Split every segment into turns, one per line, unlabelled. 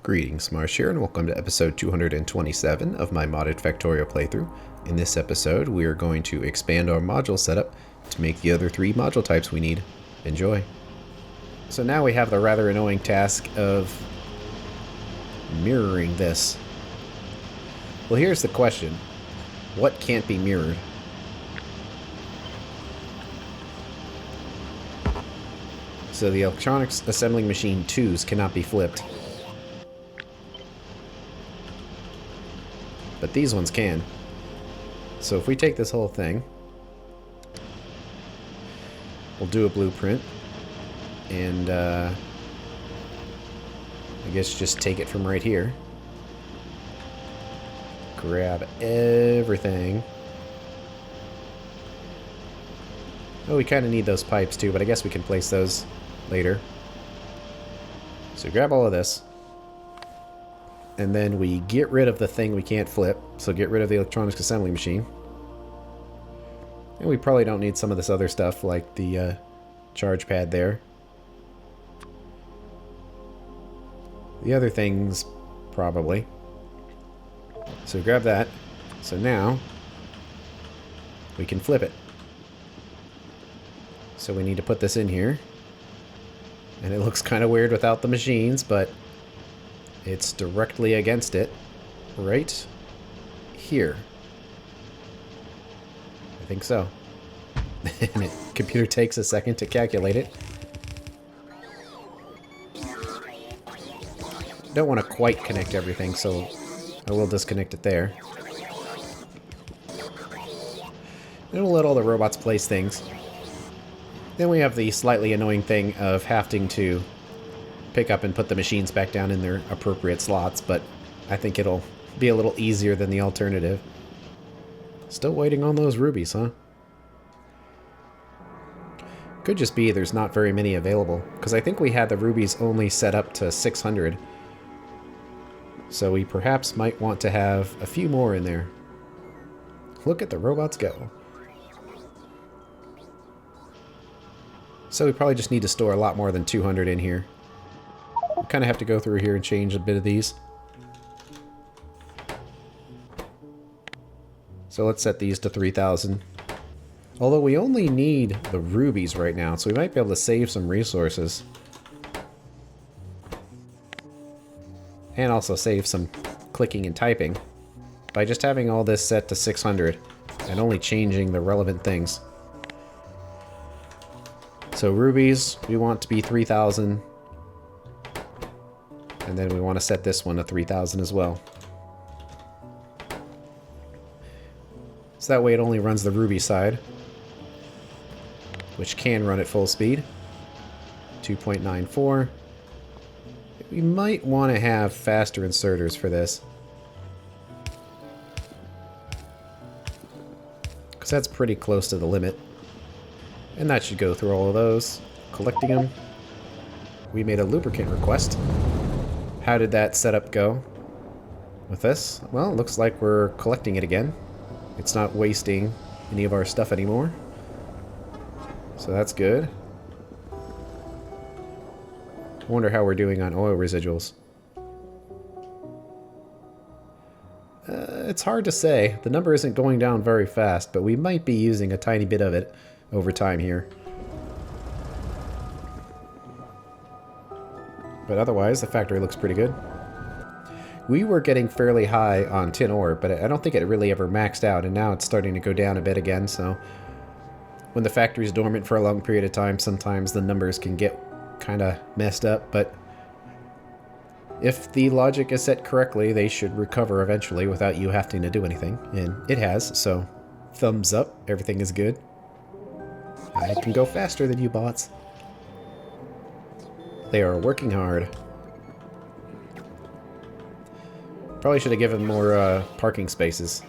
Greetings, Marsh here, and welcome to episode 227 of my modded Factorio playthrough. In this episode, we are going to expand our module setup to make the other three module types we need. Enjoy. So now we have the rather annoying task of mirroring this. Well, here's the question. What can't be mirrored? So the electronics assembling machine 2s cannot be flipped. But these ones can. So if we take this whole thing, we'll do a blueprint, and I guess just take it from right here. Grab everything. Oh, we kind of need those pipes too, but I guess we can place those later. So grab all of this. And then we get rid of the thing we can't flip. So get rid of the electronics assembly machine. And we probably don't need some of this other stuff like the charge pad there. The other things, probably. So grab that. So now we can flip it. So we need to put this in here. And it looks kind of weird without the machines, but it's directly against it, right here. I think so. And the computer takes a second to calculate it. Don't want to quite connect everything, so I will disconnect it there. And we'll let all the robots place things. Then we have the slightly annoying thing of having to pick up and put the machines back down in their appropriate slots, but I think it'll be a little easier than the alternative. Still waiting on those rubies, huh? Could just be there's not very many available, because I think we had the rubies only set up to 600. So we perhaps might want to have a few more in there. Look at the robots go. So we probably just need to store a lot more than 200 in here. We kind of have to go through here and change a bit of these. So let's set these to 3,000. Although we only need the rubies right now, so we might be able to save some resources. And also save some clicking and typing by just having all this set to 600 and only changing the relevant things. So rubies, we want to be 3,000. And then we want to set this one to 3,000 as well. So that way it only runs the ruby side, which can run at full speed. 2.94. We might want to have faster inserters for this, because that's pretty close to the limit. And that should go through all of those, collecting them. We made a lubricant request. How did that setup go with this? Well, it looks like we're collecting it again. It's not wasting any of our stuff anymore. So that's good. I wonder how we're doing on oil residuals. It's hard to say. The number isn't going down very fast, but we might be using a tiny bit of it over time here. But otherwise, the factory looks pretty good. We were getting fairly high on tin ore, but I don't think it really ever maxed out, and now it's starting to go down a bit again, so when the factory's dormant for a long period of time, sometimes the numbers can get kind of messed up, but if the logic is set correctly, they should recover eventually without you having to do anything, and it has, so thumbs up, everything is good. I can go faster than you bots. They are working hard. Probably should have given more parking spaces.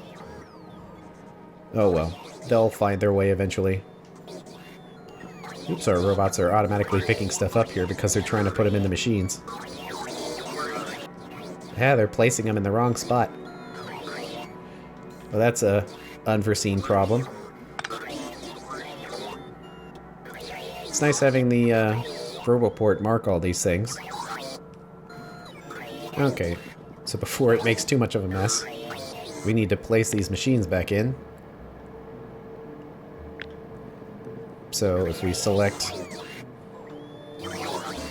Oh well, they'll find their way eventually. Oops, our robots are automatically picking stuff up here because they're trying to put them in the machines. Yeah, they're placing them in the wrong spot. Well, that's a unforeseen problem. It's nice having the Roboport mark all these things. Okay, so before it makes too much of a mess, we need to place these machines back in. So if we select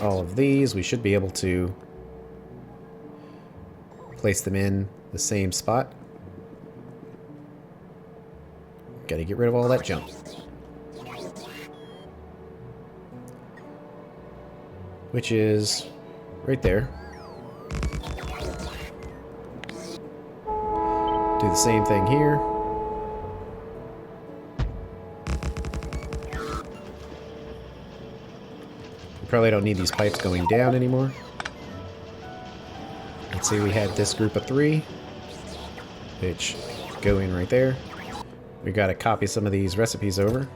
all of these, we should be able to place them in the same spot. Gotta get rid of all that junk. Which is right there. Do the same thing here. We probably don't need these pipes going down anymore. Let's say we had this group of 3, which go in right there. We gotta copy some of these recipes over.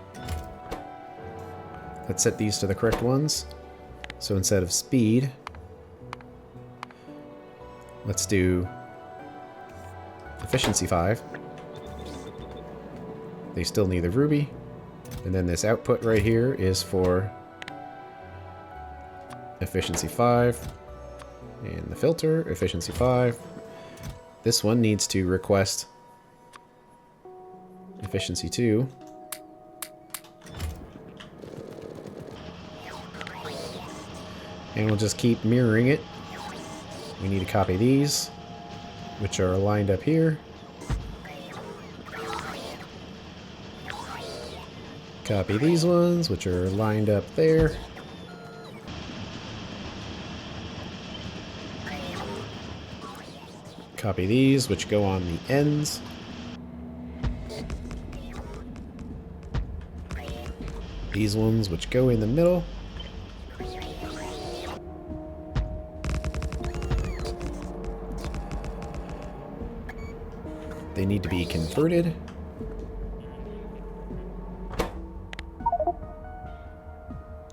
Let's set these to the correct ones. So instead of speed, let's do efficiency 5. They still need the ruby. And then this output right here is for efficiency 5. And the filter, efficiency 5. This one needs to request efficiency 2. And we'll just keep mirroring it. We need to copy these, which are lined up here. Copy these ones, which are lined up there. Copy these, which go on the ends. These ones, which go in the middle. They need to be converted.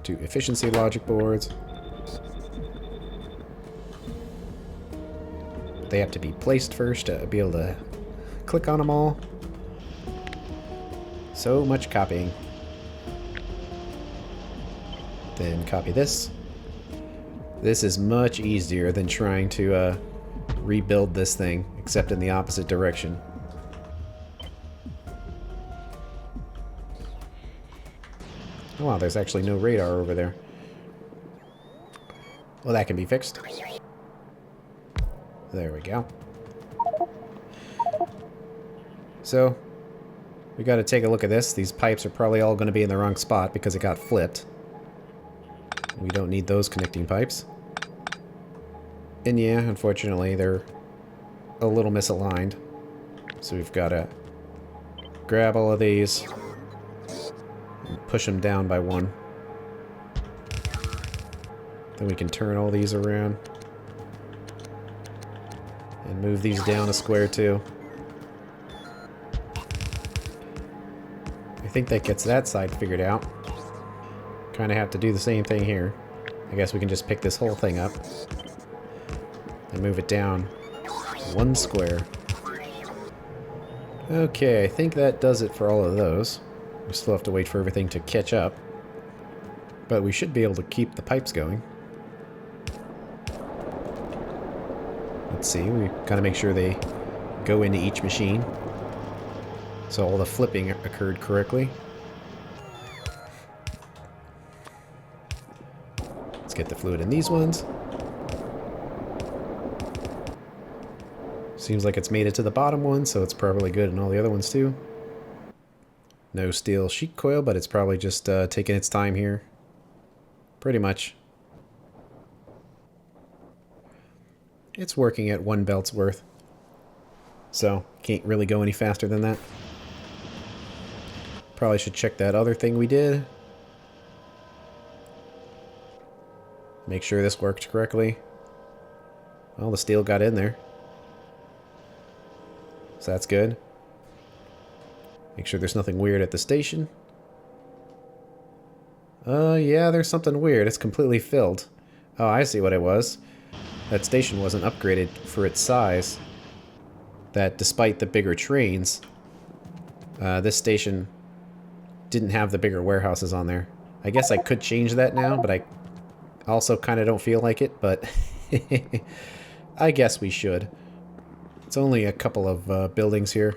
To efficiency logic boards. They have to be placed first to be able to click on them all. So much copying. Then copy this. This is much easier than trying to rebuild this thing, except in the opposite direction. Oh wow, there's actually no radar over there. Well, that can be fixed. There we go. So, we gotta take a look at this. These pipes are probably all gonna be in the wrong spot because it got flipped. We don't need those connecting pipes. And yeah, unfortunately, they're a little misaligned. So we've gotta grab all of these and push them down by 1. Then we can turn all these around. And move these down a square too. I think that gets that side figured out. Kind of have to do the same thing here. I guess we can just pick this whole thing up and move it down 1 square. Okay, I think that does it for all of those. We still have to wait for everything to catch up. But we should be able to keep the pipes going. Let's see, we gotta make sure they go into each machine. So all the flipping occurred correctly. Let's get the fluid in these ones. Seems like it's made it to the bottom one, so it's probably good in all the other ones too. No steel sheet coil, but it's probably just taking its time here. Pretty much. It's working at 1 belt's worth. So, can't really go any faster than that. Probably should check that other thing we did. Make sure this worked correctly. Well, the steel got in there. So that's good. Make sure there's nothing weird at the station. Yeah, there's something weird. It's completely filled. Oh, I see what it was. That station wasn't upgraded for its size. That despite the bigger trains, this station didn't have the bigger warehouses on there. I guess I could change that now, but I also kind of don't feel like it, but I guess we should. It's only a couple of buildings here.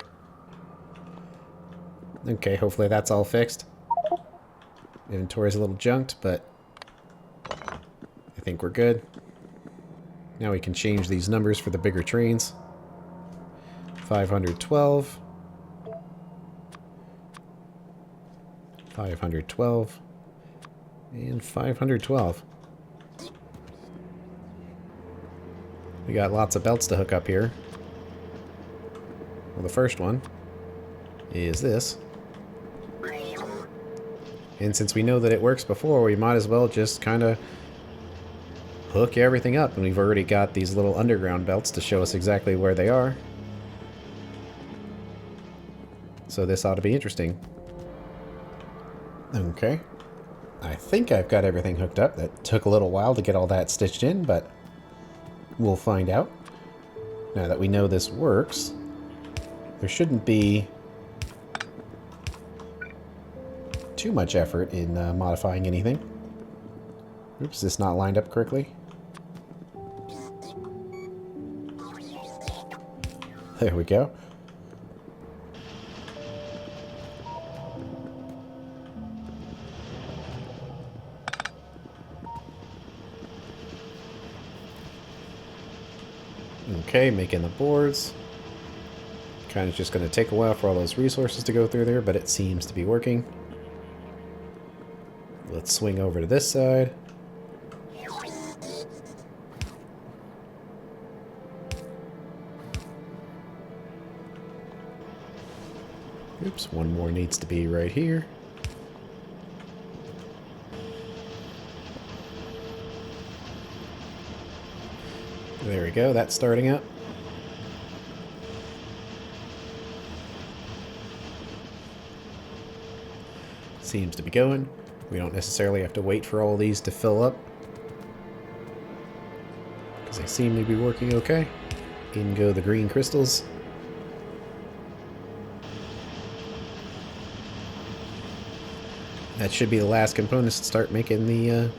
Okay, hopefully that's all fixed. Inventory's a little junked, but I think we're good. Now we can change these numbers for the bigger trains. 512. 512. And 512. We got lots of belts to hook up here. Well, the first one is this. And since we know that it works before, we might as well just kind of hook everything up. And we've already got these little underground belts to show us exactly where they are. So this ought to be interesting. Okay. I think I've got everything hooked up. That took a little while to get all that stitched in, but we'll find out. Now that we know this works, there shouldn't be too much effort in modifying anything. Oops, is this not lined up correctly? There we go. Okay, making the boards. Kind of just going to take a while for all those resources to go through there, but it seems to be working. Let's swing over to this side. Oops, one more needs to be right here. There we go, that's starting up. Seems to be going. We don't necessarily have to wait for all these to fill up, because they seem to be working okay. In go the green crystals. That should be the last components to start making the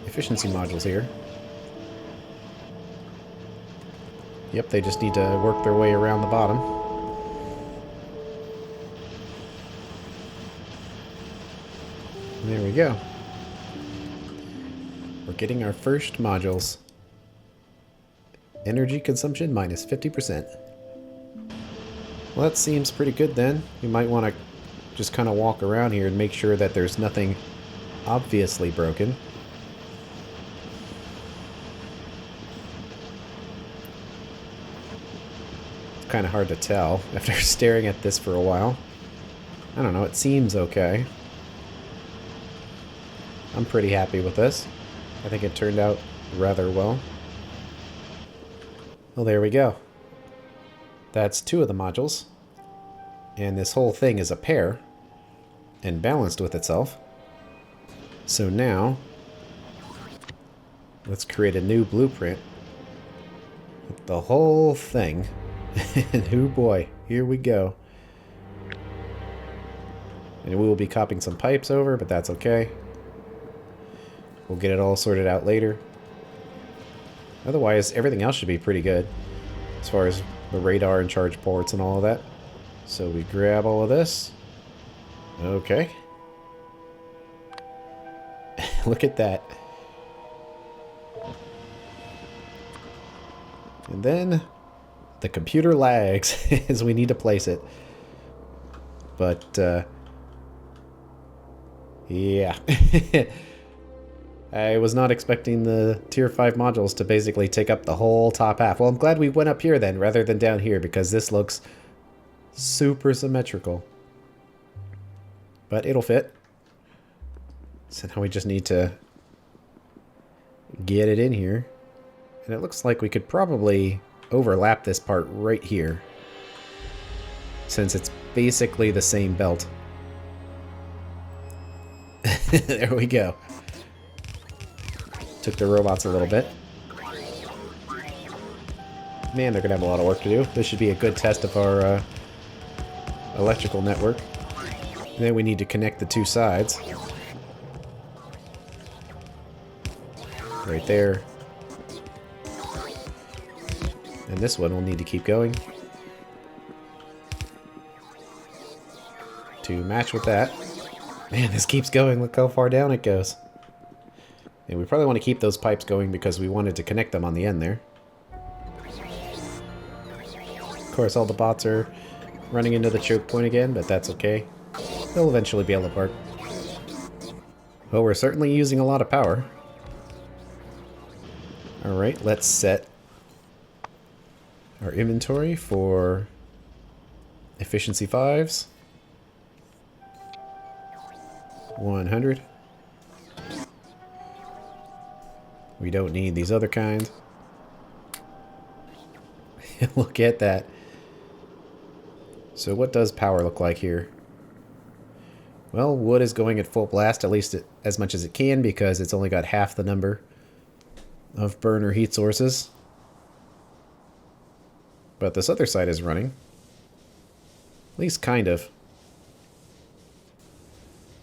efficiency modules here. Yep, they just need to work their way around the bottom. There we go. We're getting our first modules. Energy consumption minus 50%. Well, that seems pretty good then. We might want to just kind of walk around here and make sure that there's nothing obviously broken. It's kind of hard to tell after staring at this for a while. I don't know, it seems okay. I'm pretty happy with this. I think it turned out rather well. Well, there we go. That's two of the modules. And this whole thing is a pair and balanced with itself. So now, let's create a new blueprint with the whole thing. And oh boy, here we go. And we will be copying some pipes over, but that's okay. We'll get it all sorted out later. Otherwise, everything else should be pretty good as far as the radar and charge ports and all of that. So we grab all of this. Okay. Look at that. And then the computer lags as we need to place it. But, yeah. I was not expecting the tier 5 modules to basically take up the whole top half. Well, I'm glad we went up here then rather than down here, because this looks super symmetrical. But it'll fit. So now we just need to get it in here. And it looks like we could probably overlap this part right here, since it's basically the same belt. There we go. Took the robots a little bit. Man, they're gonna have a lot of work to do. This should be a good test of our electrical network. And then we need to connect the two sides. Right there. And this one will need to keep going to match with that. Man, this keeps going. Look how far down it goes. And we probably want to keep those pipes going because we wanted to connect them on the end there. Of course, all the bots are running into the choke point again, but that's okay. They'll eventually be able to work. Well, we're certainly using a lot of power. Alright, let's set our inventory for efficiency 5s. 100. We don't need these other kinds. Look at that. So what does power look like here? Well, wood is going at full blast, at least as much as it can, because it's only got half the number of burner heat sources. But this other side is running. At least kind of.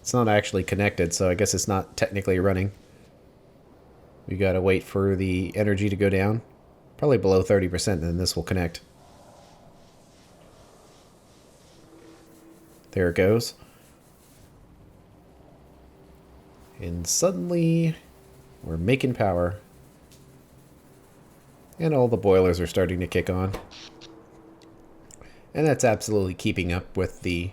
It's not actually connected, so I guess it's not technically running. We gotta wait for the energy to go down. Probably below 30%, and then this will connect. There it goes. And suddenly, we're making power. And all the boilers are starting to kick on. And that's absolutely keeping up with the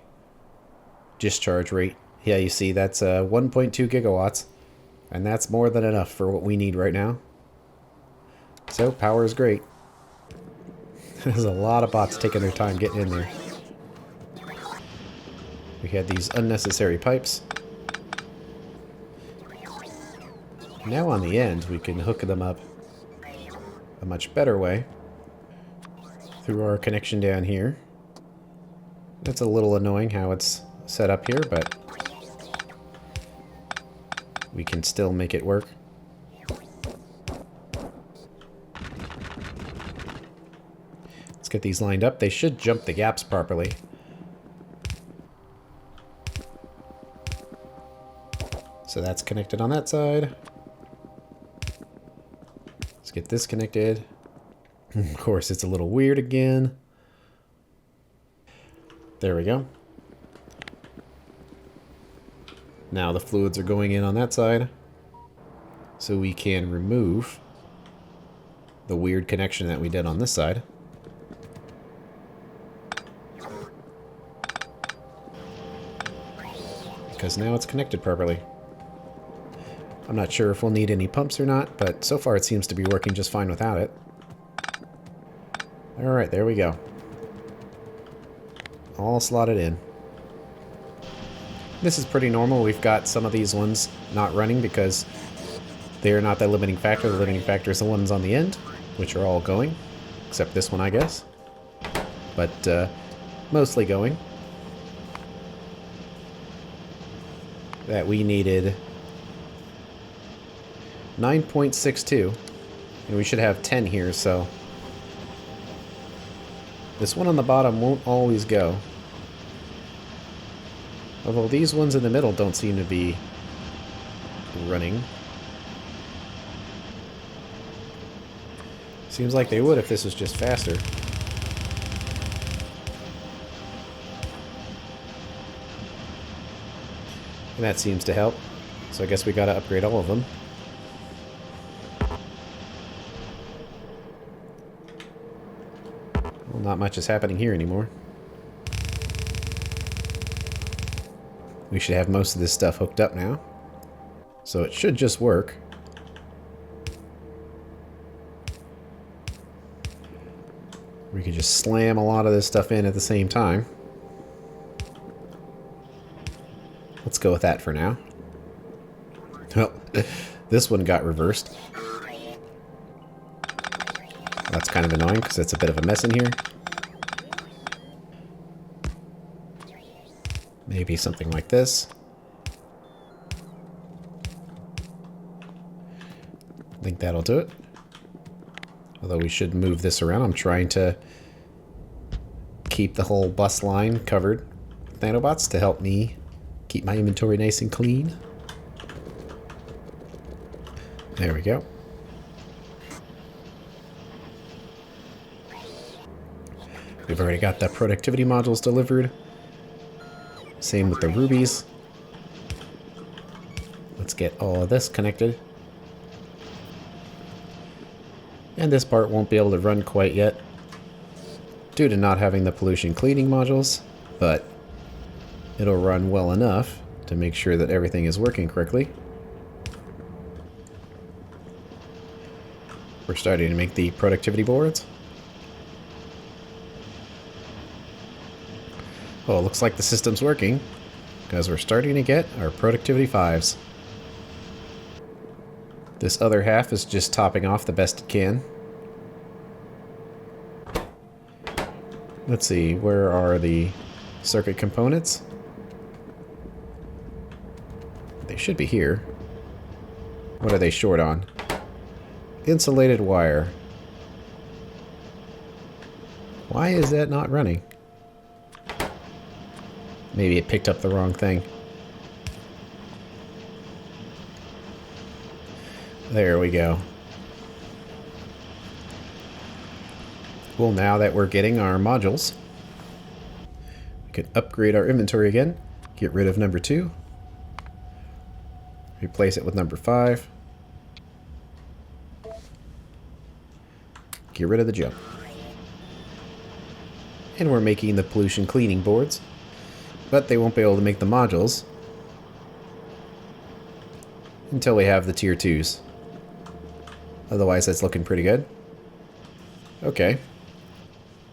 discharge rate. Yeah, you see, that's 1.2 gigawatts. And that's more than enough for what we need right now. So, power is great. There's a lot of bots taking their time getting in there. We had these unnecessary pipes. Now on the end, we can hook them up a much better way through our connection down here. It's a little annoying how it's set up here, but we can still make it work. Let's get these lined up. They should jump the gaps properly. So that's connected on that side. Let's get this connected. Of course, it's a little weird again. There we go. Now the fluids are going in on that side. So we can remove the weird connection that we did on this side. Because now it's connected properly. I'm not sure if we'll need any pumps or not, but so far it seems to be working just fine without it. Alright, there we go. All slotted in. This is pretty normal. We've got some of these ones not running because they're not the limiting factor. The limiting factor is the ones on the end, which are all going. Except this one, I guess. But mostly going. That we needed 9.62, and we should have 10 here, so this one on the bottom won't always go. Although these ones in the middle don't seem to be running. Seems like they would if this was just faster. And that seems to help. So I guess we gotta upgrade all of them. Well, not much is happening here anymore. We should have most of this stuff hooked up now. So it should just work. We could just slam a lot of this stuff in at the same time. Let's go with that for now. Well, this one got reversed. That's kind of annoying because it's a bit of a mess in here. Maybe something like this. I think that'll do it. Although we should move this around. I'm trying to keep the whole bus line covered with nanobots to help me keep my inventory nice and clean. There we go. We've already got the productivity modules delivered. Same with the rubies. Let's get all of this connected. And this part won't be able to run quite yet due to not having the pollution cleaning modules, but it'll run well enough to make sure that everything is working correctly. We're starting to make the productivity boards. Oh, it looks like the system's working because we're starting to get our productivity 5s. This other half is just topping off the best it can. Let's see, where are the circuit components? They should be here. What are they short on? Insulated wire. Why is that not running? Maybe it picked up the wrong thing. There we go. Well, now that we're getting our modules, we can upgrade our inventory again. Get rid of number 2. Replace it with number 5. Get rid of the junk. And we're making the pollution cleaning boards, but they won't be able to make the modules until we have the tier 2s. Otherwise, that's looking pretty good. Okay.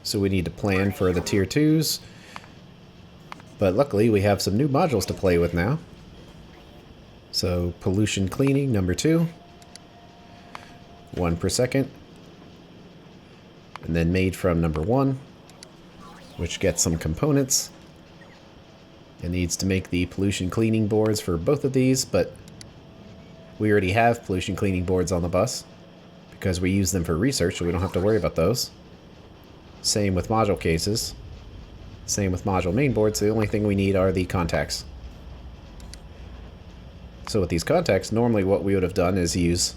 So we need to plan for the tier 2s. But luckily, we have some new modules to play with now. So, pollution cleaning, number 2. 1 per second. And then made from number 1, which gets some components. It needs to make the pollution cleaning boards for both of these, but we already have pollution cleaning boards on the bus because we use them for research, so we don't have to worry about those. Same with module cases. Same with module main boards. The only thing we need are the contacts. So with these contacts, normally what we would have done is use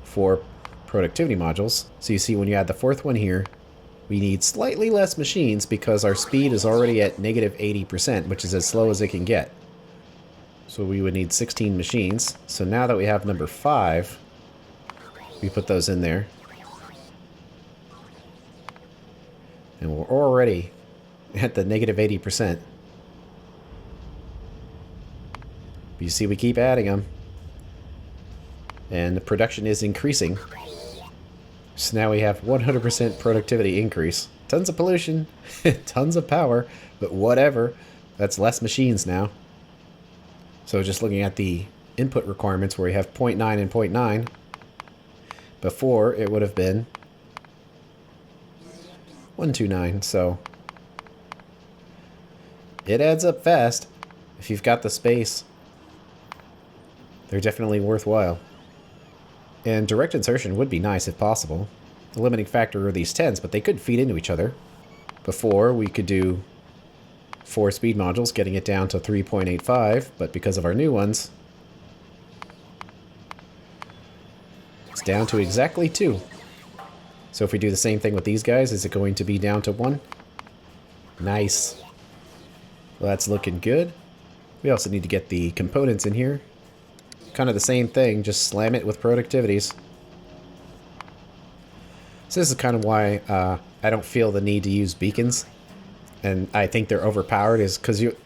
4 productivity modules. So you see when you add the 4th one here, we need slightly less machines because our speed is already at negative 80%, which is as slow as it can get. So we would need 16 machines. So now that we have number 5, we put those in there. And we're already at the negative 80%. But you see we keep adding them. And the production is increasing. So now we have 100% productivity increase. Tons of pollution, tons of power, but whatever. That's less machines now. So just looking at the input requirements where we have 0.9 and 0.9. Before it would have been 129, so it adds up fast if you've got the space. They're definitely worthwhile. And direct insertion would be nice if possible. The limiting factor are these 10s, but they could feed into each other. Before, we could do 4 speed modules, getting it down to 3.85, but because of our new ones, it's down to exactly 2. So if we do the same thing with these guys, is it going to be down to 1? Nice. Well, that's looking good. We also need to get the components in here. Kind of the same thing, just slam it with productivities. So this is kind of why I don't feel the need to use beacons. And I think they're overpowered is because you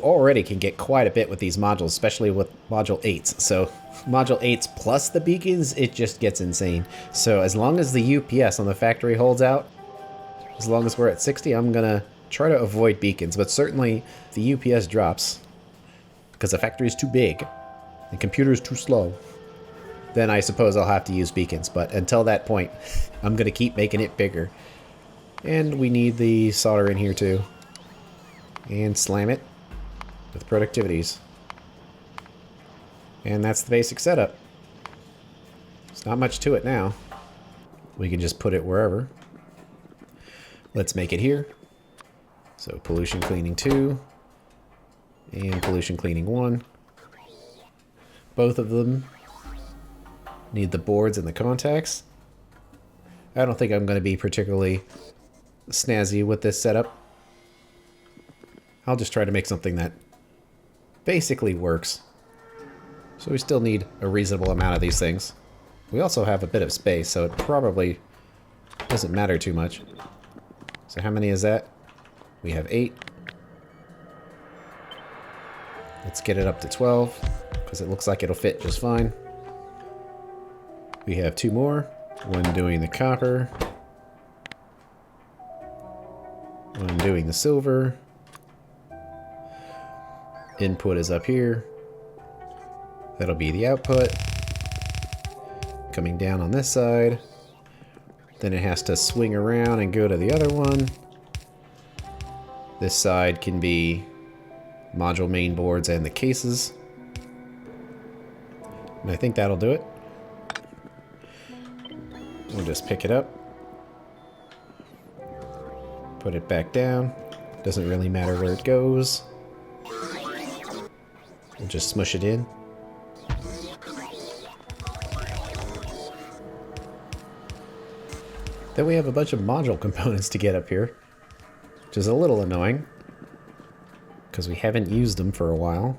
already can get quite a bit with these modules, especially with module 8s. So module 8s plus the beacons, it just gets insane. So as long as the UPS on the factory holds out, as long as we're at 60, I'm going to try to avoid beacons. But certainly the UPS drops because the factory is too big. The computer is too slow, then I suppose I'll have to use beacons. But until that point, I'm going to keep making it bigger. And we need the solder in here too. And slam it with productivities. And that's the basic setup. There's not much to it now. We can just put it wherever. Let's make it here. So pollution cleaning 2 and pollution cleaning 1. Both of them need the boards and the contacts. I don't think I'm going to be particularly snazzy with this setup. I'll just try to make something that basically works. So we still need a reasonable amount of these things. We also have a bit of space, so it probably doesn't matter too much. So how many is that? We have 8. Let's get it up to 12, because it looks like it'll fit just fine. We have 2 more. One doing the copper. One doing the silver. Input is up here. That'll be the output. Coming down on this side. Then it has to swing around and go to the other one. This side can be module main boards and the cases. And I think that'll do it. We'll just pick it up. Put it back down. Doesn't really matter where it goes. We'll just smush it in. Then we have a bunch of module components to get up here, which is a little annoying, because we haven't used them for a while.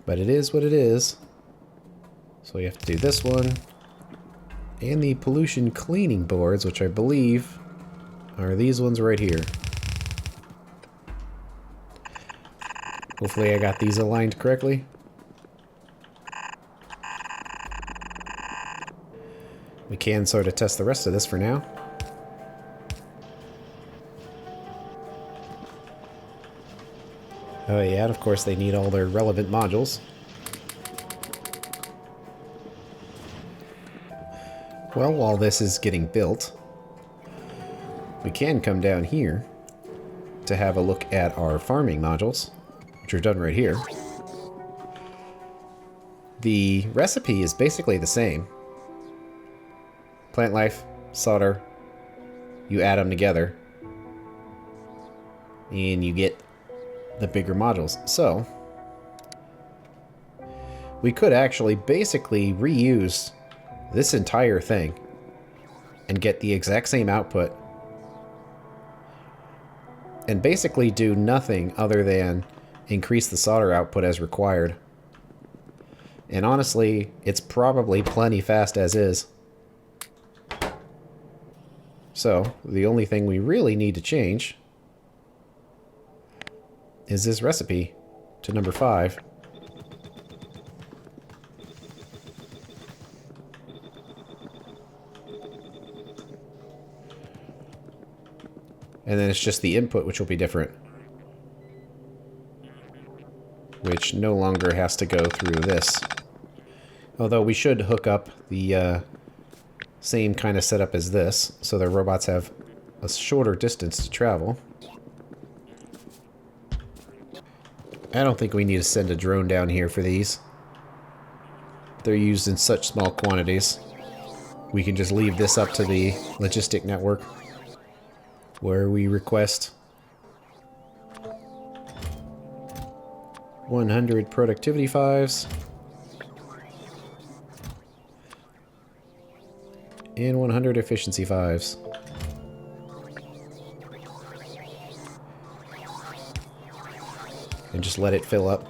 But it is what it is. So we have to do this one, and the pollution cleaning boards, which I believe are these ones right here. Hopefully I got these aligned correctly. We can sort of test the rest of this for now. Oh yeah, and of course they need all their relevant modules. Well, while this is getting built, we can come down here to have a look at our farming modules, which are done right here. The recipe is basically the same. Plant life, solder, you add them together, and you get the bigger modules. So, we could actually basically reuse this entire thing and get the exact same output and basically do nothing other than increase the solder output as required. And honestly, it's probably plenty fast as is. So, the only thing we really need to change is this recipe to number 5. And then it's just the input which will be different, which no longer has to go through this. Although we should hook up the same kind of setup as this, so the robots have a shorter distance to travel. I don't think we need to send a drone down here for these. They're used in such small quantities. We can just leave this up to the logistic network, where we request 100 productivity 5s and 100 efficiency 5s. And just let it fill up.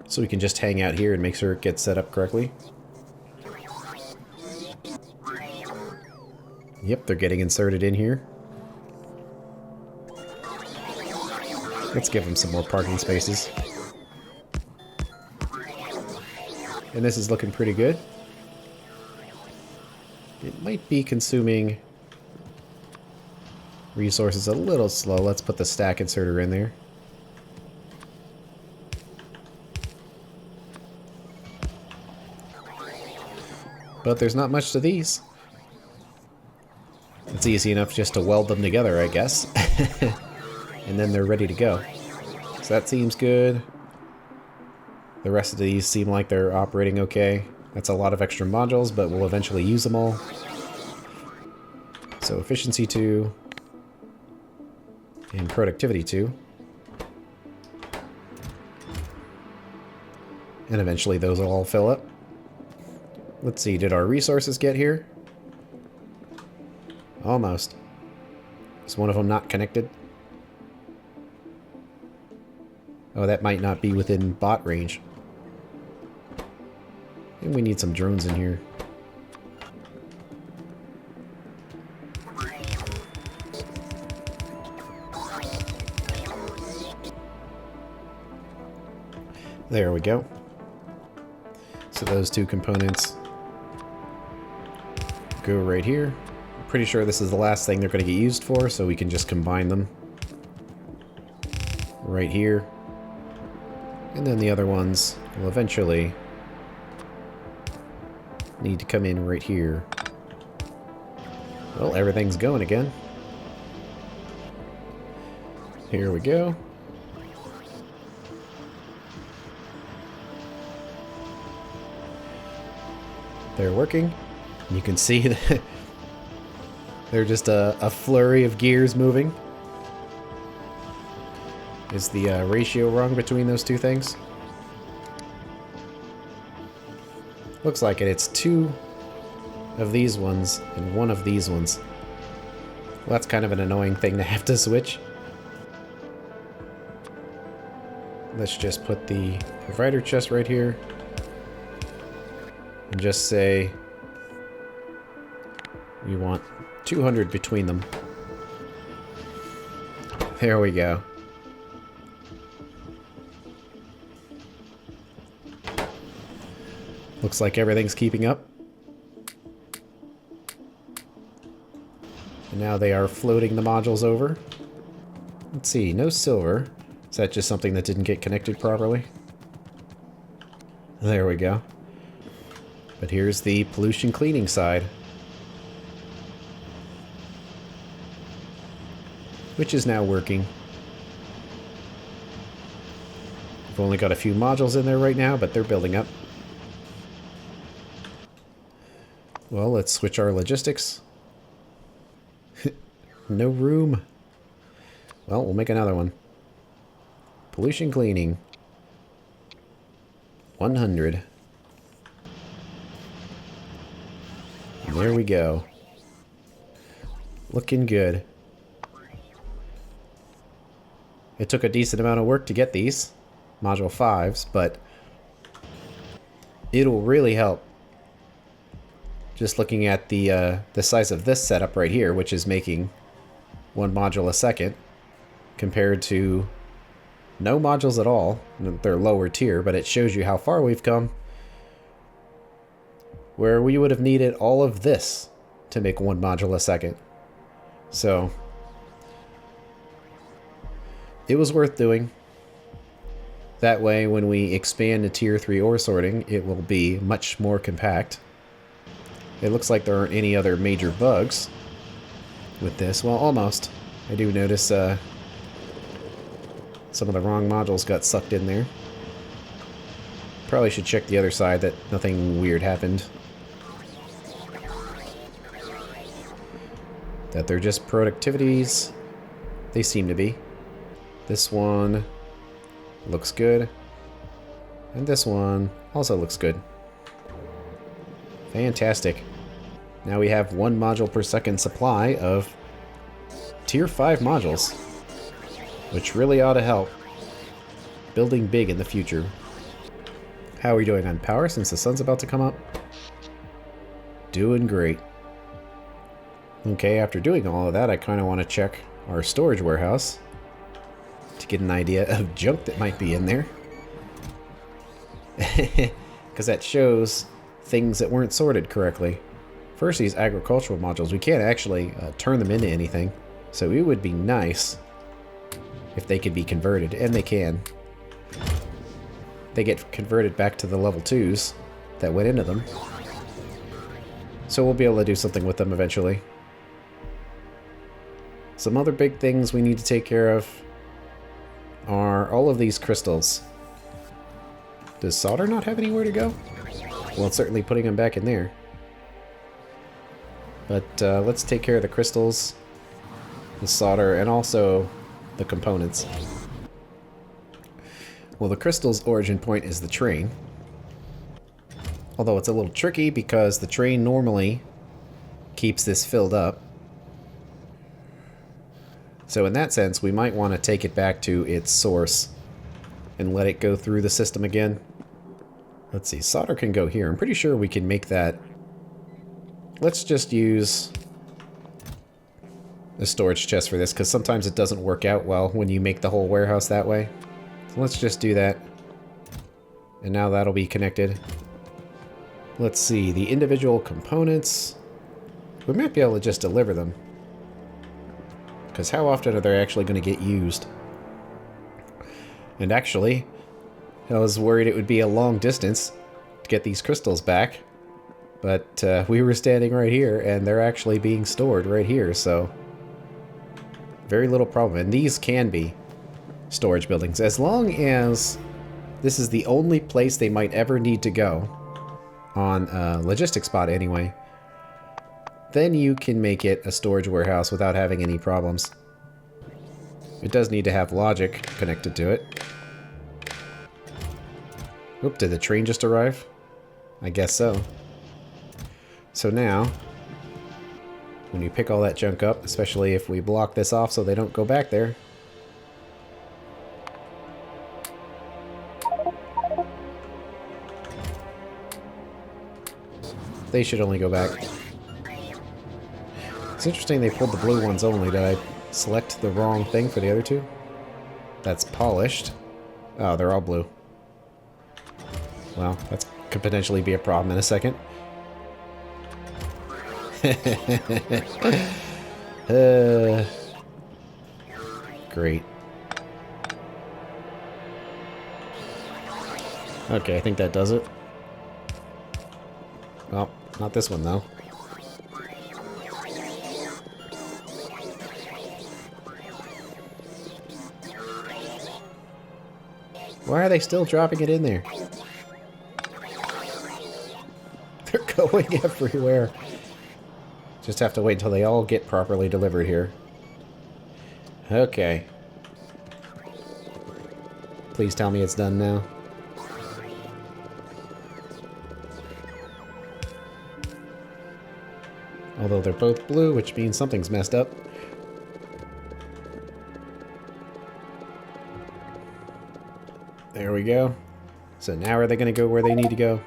So we can just hang out here and make sure it gets set up correctly. Yep, they're getting inserted in here. Let's give them some more parking spaces. And this is looking pretty good. It might be consuming resources a little slow. Let's put the stack inserter in there. But there's not much to these. It's easy enough just to weld them together, I guess. And then they're ready to go. So that seems good. The rest of these seem like they're operating okay. That's a lot of extra modules, but we'll eventually use them all. So efficiency 2 and productivity 2. And eventually those will all fill up. Let's see, did our resources get here? Almost. Is one of them not connected? Oh, that might not be within bot range. And we need some drones in here. There we go. So those two components go right here. I'm pretty sure this is the last thing they're going to get used for, so we can just combine them right here. And then the other ones will eventually need to come in right here. Well, everything's going again. Here we go. They're working. You can see that they're just a flurry of gears moving. Is the ratio wrong between those two things? Looks like it. It's 2 of these ones and 1 of these ones. Well, that's kind of an annoying thing to have to switch. Let's just put the provider chest right here. And just say we want 200 between them. There we go. Looks like everything's keeping up. And now they are floating the modules over. Let's see, no silver. Is that just something that didn't get connected properly? There we go. But here's the pollution cleaning side, which is now working. We've only got a few modules in there right now, but they're building up. Well, let's switch our logistics. No room. Well, we'll make another one. Pollution cleaning. 100. And there we go. Looking good. It took a decent amount of work to get these Module 5s, but it'll really help. Just looking at the size of this setup right here, which is making 1 module a second, compared to no modules at all. They're lower tier, but it shows you how far we've come. Where we would have needed all of this to make 1 module a second. So it was worth doing. That way, when we expand to tier 3 ore sorting, it will be much more compact. It looks like there aren't any other major bugs with this. Well, almost. I do notice some of the wrong modules got sucked in there. Probably should check the other side that nothing weird happened. That they're just productivities. They seem to be. This one looks good. And this one also looks good. Fantastic. Now we have 1 module per second supply of tier 5 modules, which really ought to help building big in the future. How are we doing on power since the sun's about to come up? Doing great. Okay, after doing all of that, I kind of want to check our storage warehouse to get an idea of junk that might be in there. Because that shows things that weren't sorted correctly. First, these agricultural modules, we can't actually turn them into anything. So it would be nice if they could be converted, and they can. They get converted back to the level 2s that went into them. So we'll be able to do something with them eventually. Some other big things we need to take care of are all of these crystals. Does solder not have anywhere to go? Well, it's certainly putting them back in there. But let's take care of the crystals, the solder, and also the components. Well, the crystal's origin point is the train. Although it's a little tricky because the train normally keeps this filled up. So in that sense, we might want to take it back to its source and let it go through the system again. Let's see, solder can go here. I'm pretty sure we can make that. Let's just use a storage chest for this, because sometimes it doesn't work out well when you make the whole warehouse that way. So let's just do that. And now that'll be connected. Let's see, the individual components. We might be able to just deliver them. Because how often are they actually going to get used? And actually, I was worried it would be a long distance to get these crystals back. But we were standing right here, and they're actually being stored right here, so very little problem. And these can be storage buildings, as long as this is the only place they might ever need to go, on a logistics spot anyway. Then you can make it a storage warehouse without having any problems. It does need to have logic connected to it. Oop, did the train just arrive? I guess so. So now, when you pick all that junk up, especially if we block this off so they don't go back there. They should only go back. It's interesting they pulled the blue ones only. Did I select the wrong thing for the other two? That's polished. Oh, they're all blue. Well, that could potentially be a problem in a second. Great. Okay, I think that does it. Well, not this one though. Why are they still dropping it in there? They're going everywhere. Just have to wait until they all get properly delivered here. Okay. Please tell me it's done now. Although they're both blue, which means something's messed up. There we go. So now are they going to go where they need to go?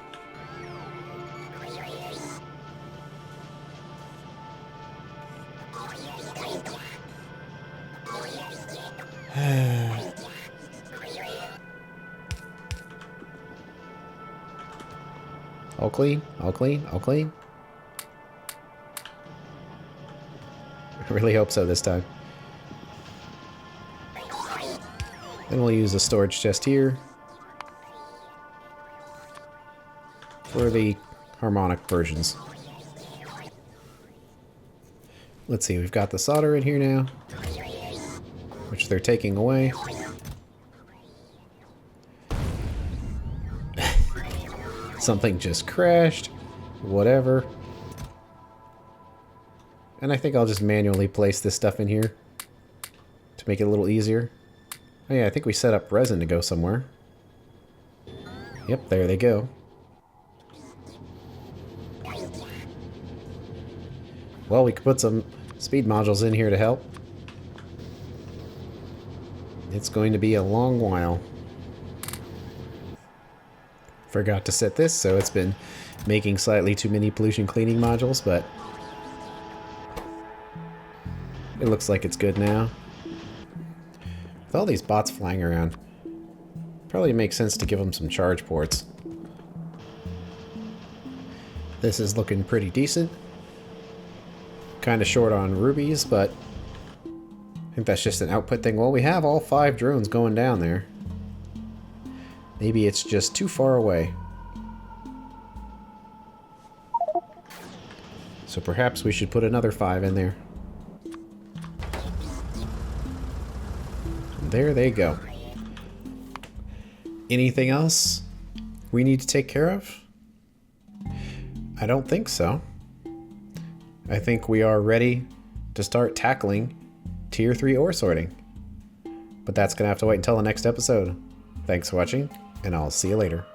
All clean, all clean, all clean. I really hope so this time. Then we'll use the storage chest here for the harmonic versions. Let's see, we've got the solder in here now, which they're taking away. Something just crashed. Whatever. And I think I'll just manually place this stuff in here to make it a little easier. Oh yeah, I think we set up resin to go somewhere. Yep, there they go. Well, we could put some speed modules in here to help. It's going to be a long while. Forgot to set this, so it's been making slightly too many pollution cleaning modules, but it looks like it's good now. With all these bots flying around, probably makes sense to give them some charge ports. This is looking pretty decent. Kind of short on rubies, but I think that's just an output thing. Well, we have all 5 drones going down there. Maybe it's just too far away. So perhaps we should put another 5 in there. There they go. Anything else we need to take care of? I don't think so. I think we are ready to start tackling Tier 3 ore sorting. But that's going to have to wait until the next episode. Thanks for watching, and I'll see you later.